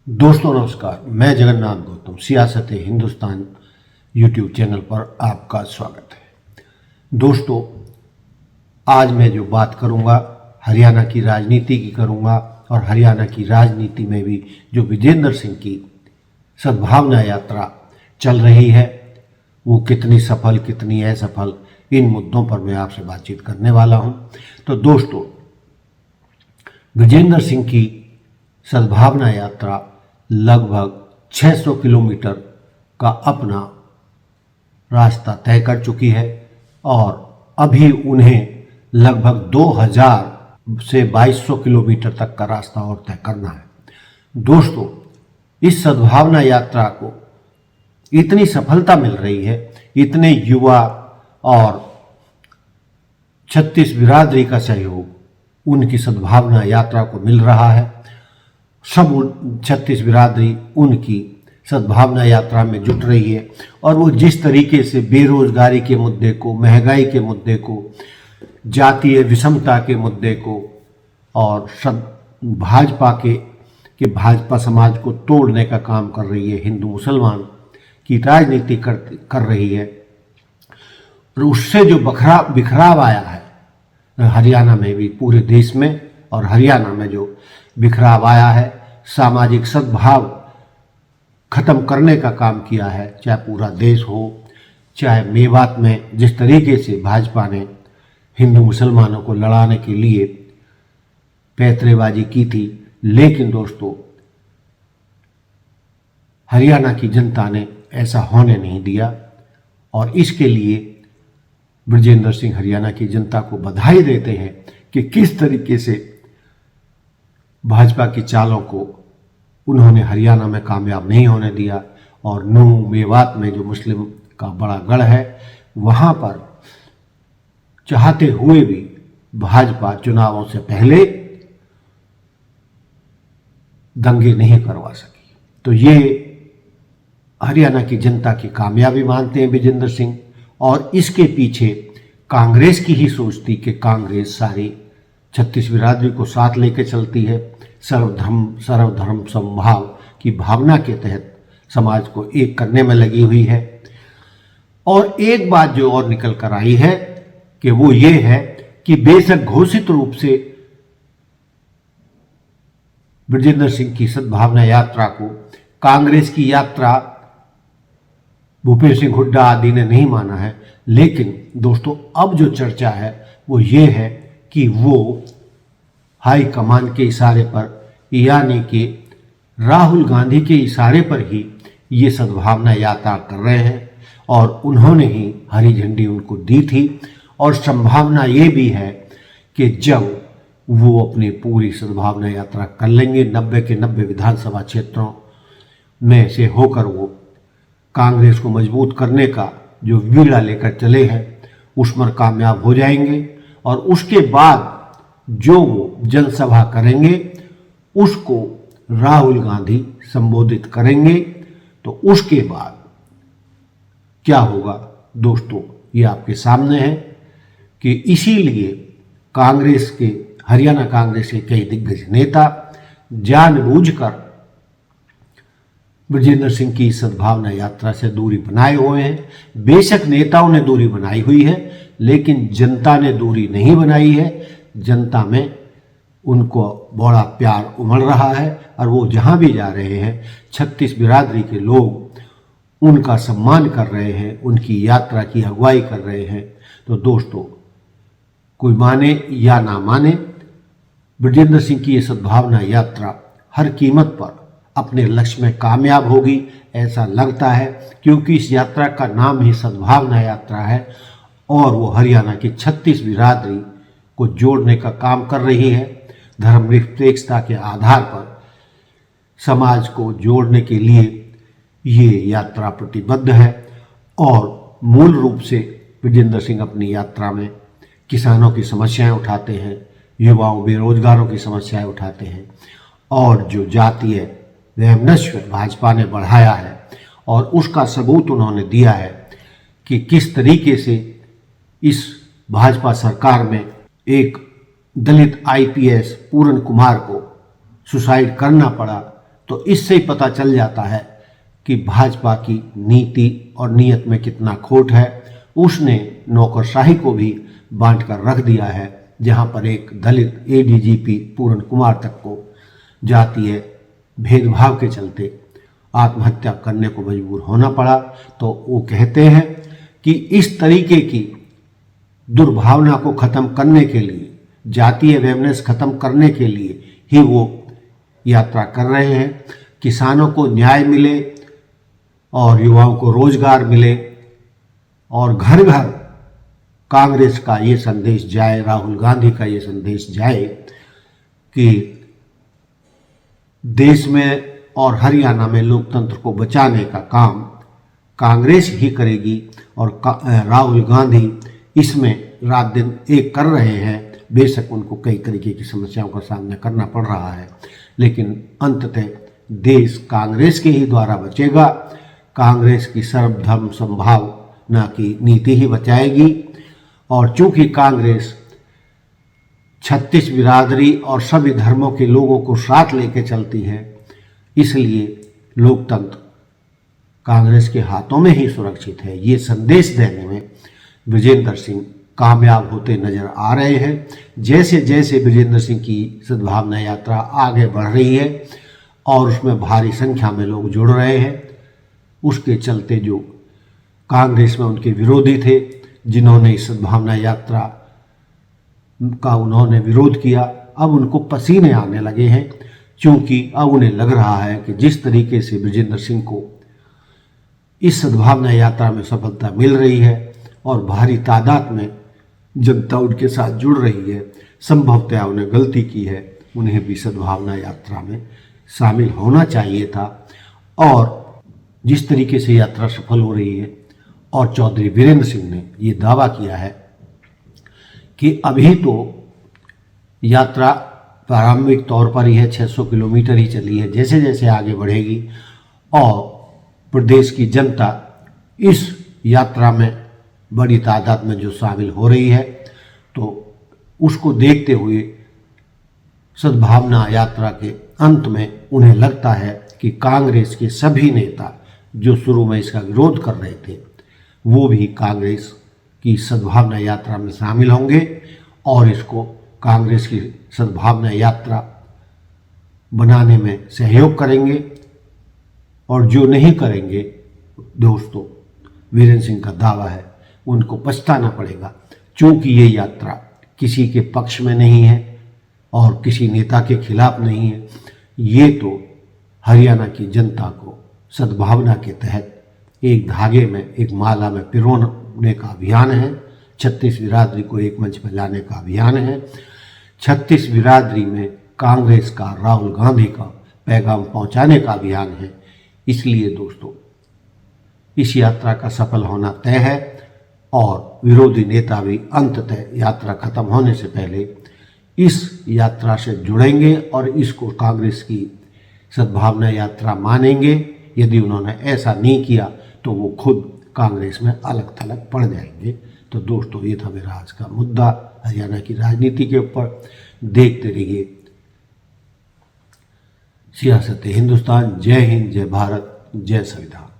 दोस्तों नमस्कार, मैं जगन्नाथ गौतम सियासत हिंदुस्तान यूट्यूब चैनल पर आपका स्वागत है। दोस्तों, आज मैं जो बात करूंगा हरियाणा की राजनीति की करूंगा और हरियाणा की राजनीति में भी जो विजेंद्र सिंह की सद्भावना यात्रा चल रही है वो कितनी सफल कितनी असफल, इन मुद्दों पर मैं आपसे बातचीत करने वाला हूं। तो दोस्तों, विजेंद्र सिंह की सद्भावना यात्रा लगभग 600 किलोमीटर का अपना रास्ता तय कर चुकी है और अभी उन्हें लगभग 2000 से 2200 किलोमीटर तक का रास्ता और तय करना है। दोस्तों, इस सद्भावना यात्रा को इतनी सफलता मिल रही है, इतने युवा और 36 बिरादरी का सहयोग उनकी सद्भावना यात्रा को मिल रहा है। सब 36 बिरादरी उनकी सद्भावना यात्रा में जुट रही है और वो जिस तरीके से बेरोजगारी के मुद्दे को, महंगाई के मुद्दे को, जातीय विषमता के मुद्दे को और भाजपा समाज को तोड़ने का काम कर रही है, हिंदू मुसलमान की राजनीति कर रही है, और उससे जो बिखराव आया है हरियाणा में भी, पूरे देश में और हरियाणा में जो बिखराव आया है, सामाजिक सद्भाव खत्म करने का काम किया है, चाहे पूरा देश हो, चाहे मेवात में जिस तरीके से भाजपा ने हिंदू मुसलमानों को लड़ाने के लिए पैतरेबाजी की थी। लेकिन दोस्तों, हरियाणा की जनता ने ऐसा होने नहीं दिया और इसके लिए विजेंद्र सिंह हरियाणा की जनता को बधाई देते हैं कि किस तरीके से भाजपा की चालों को उन्होंने हरियाणा में कामयाब नहीं होने दिया और नूंह मेवात में जो मुस्लिम का बड़ा गढ़ है वहां पर चाहते हुए भी भाजपा चुनावों से पहले दंगे नहीं करवा सकी। तो ये हरियाणा की जनता की कामयाबी मानते हैं विजेंद्र सिंह, और इसके पीछे कांग्रेस की ही सोच थी कि कांग्रेस सारी 36 बिरादरी को साथ लेकर चलती है, सर्वधर्म समभाव की भावना के तहत समाज को एक करने में लगी हुई है। और एक बात जो और निकल कर आई है कि वो ये है कि बेशक घोषित रूप से विजेंद्र सिंह की सद्भावना यात्रा को कांग्रेस की यात्रा भूपेंद्र सिंह हुड्डा आदि ने नहीं माना है, लेकिन दोस्तों अब जो चर्चा है वो ये है कि वो हाई कमान के इशारे पर, यानी कि राहुल गांधी के इशारे पर ही ये सद्भावना यात्रा कर रहे हैं और उन्होंने ही हरी झंडी उनको दी थी। और संभावना ये भी है कि जब वो अपनी पूरी सद्भावना यात्रा कर लेंगे, 90 के 90 विधानसभा क्षेत्रों में से होकर वो कांग्रेस को मजबूत करने का जो बीड़ा लेकर चले हैं उसमें कामयाब हो जाएंगे और उसके बाद जो वो जनसभा करेंगे उसको राहुल गांधी संबोधित करेंगे। तो उसके बाद क्या होगा दोस्तों, ये आपके सामने है कि इसीलिए हरियाणा कांग्रेस के कई दिग्गज नेता जानबूझकर विजेंद्र सिंह की सद्भावना यात्रा से दूरी बनाए हुए हैं। बेशक नेताओं ने दूरी बनाई हुई है, लेकिन जनता ने दूरी नहीं बनाई है। जनता में उनको बड़ा प्यार उमड़ रहा है और वो जहां भी जा रहे हैं 36 बिरादरी के लोग उनका सम्मान कर रहे हैं, उनकी यात्रा की अगुवाई कर रहे हैं। तो दोस्तों, कोई माने या ना माने, विजेंद्र सिंह की ये सद्भावना यात्रा हर कीमत पर अपने लक्ष्य में कामयाब होगी, ऐसा लगता है, क्योंकि इस यात्रा का नाम ही सद्भावना यात्रा है और वो हरियाणा की 36 बिरादरी को जोड़ने का काम कर रही है। धर्मनिरपेक्षता के आधार पर समाज को जोड़ने के लिए ये यात्रा प्रतिबद्ध है और मूल रूप से विजेंद्र सिंह अपनी यात्रा में किसानों की समस्याएं उठाते हैं, युवाओं बेरोजगारों की समस्याएं उठाते हैं और जो जातीय वैमनस्य भाजपा ने बढ़ाया है और उसका सबूत उन्होंने दिया है कि किस तरीके से इस भाजपा सरकार में एक दलित आईपीएस पूरन कुमार को सुसाइड करना पड़ा तो इससे ही पता चल जाता है कि भाजपा की नीति और नीयत में कितना खोट है। उसने नौकरशाही को भी बांट कर रख दिया है, जहां पर एक दलित एडीजीपी पूरन कुमार तक को जातीय भेदभाव के चलते आत्महत्या करने को मजबूर होना पड़ा। तो वो कहते हैं कि इस तरीके की दुर्भावना को खत्म करने के लिए, जातीय वेमनेस खत्म करने के लिए ही वो यात्रा कर रहे हैं। किसानों को न्याय मिले और युवाओं को रोजगार मिले और घर घर कांग्रेस का ये संदेश जाए, राहुल गांधी का ये संदेश जाए कि देश में और हरियाणा में लोकतंत्र को बचाने का काम कांग्रेस ही करेगी और राहुल गांधी इसमें रात दिन एक कर रहे हैं। बेशक उनको कई तरीके की समस्याओं का सामना करना पड़ रहा है, लेकिन अंततः देश कांग्रेस के ही द्वारा बचेगा। कांग्रेस की सर्वधर्म संभावना की नीति ही बचाएगी। और चूंकि कांग्रेस 36 बिरादरी और सभी धर्मों के लोगों को साथ लेके चलती है, इसलिए लोकतंत्र कांग्रेस के हाथों में ही सुरक्षित है। ये संदेश देने में बृजेंद्र सिंह कामयाब होते नजर आ रहे हैं। जैसे जैसे बृजेंद्र सिंह की सद्भावना यात्रा आगे बढ़ रही है और उसमें भारी संख्या में लोग जुड़ रहे हैं, उसके चलते जो कांग्रेस में उनके विरोधी थे, जिन्होंने इस सद्भावना यात्रा का उन्होंने विरोध किया, अब उनको पसीने आने लगे हैं, क्योंकि अब उन्हें लग रहा है कि जिस तरीके से बृजेंद्र सिंह को इस सद्भावना यात्रा में सफलता मिल रही है और भारी तादाद में जनता उनके साथ जुड़ रही है, संभवतः उन्हें गलती की है, उन्हें भी सद्भावना यात्रा में शामिल होना चाहिए था। और जिस तरीके से यात्रा सफल हो रही है और चौधरी वीरेंद्र सिंह ने ये दावा किया है कि अभी तो यात्रा प्रारंभिक तौर पर ही है, 600 किलोमीटर ही चली है, जैसे जैसे आगे बढ़ेगी और प्रदेश की जनता इस यात्रा में बड़ी तादाद में जो शामिल हो रही है, तो उसको देखते हुए सद्भावना यात्रा के अंत में उन्हें लगता है कि कांग्रेस के सभी नेता जो शुरू में इसका विरोध कर रहे थे, वो भी कांग्रेस की सद्भावना यात्रा में शामिल होंगे और इसको कांग्रेस की सद्भावना यात्रा बनाने में सहयोग करेंगे। और जो नहीं करेंगे, दोस्तों, वीरेंद्र सिंह का दावा है, उनको पछताना पड़ेगा, क्योंकि ये यात्रा किसी के पक्ष में नहीं है और किसी नेता के खिलाफ नहीं है। ये तो हरियाणा की जनता को सद्भावना के तहत एक धागे में, एक माला में पिरोने का अभियान है। 36 बिरादरी को एक मंच पर लाने का अभियान है। 36 बिरादरी में कांग्रेस का, राहुल गांधी का पैगाम पहुंचाने का अभियान है। इसलिए दोस्तों, इस यात्रा का सफल होना तय है और विरोधी नेता भी अंततः यात्रा खत्म होने से पहले इस यात्रा से जुड़ेंगे और इसको कांग्रेस की सद्भावना यात्रा मानेंगे। यदि उन्होंने ऐसा नहीं किया तो वो खुद कांग्रेस में अलग थलग पड़ जाएंगे। तो दोस्तों, ये था मेरा आज का मुद्दा हरियाणा की राजनीति के ऊपर। देखते रहिए सियासत हिंदुस्तान। जय हिंद, जय भारत, जय संविधान।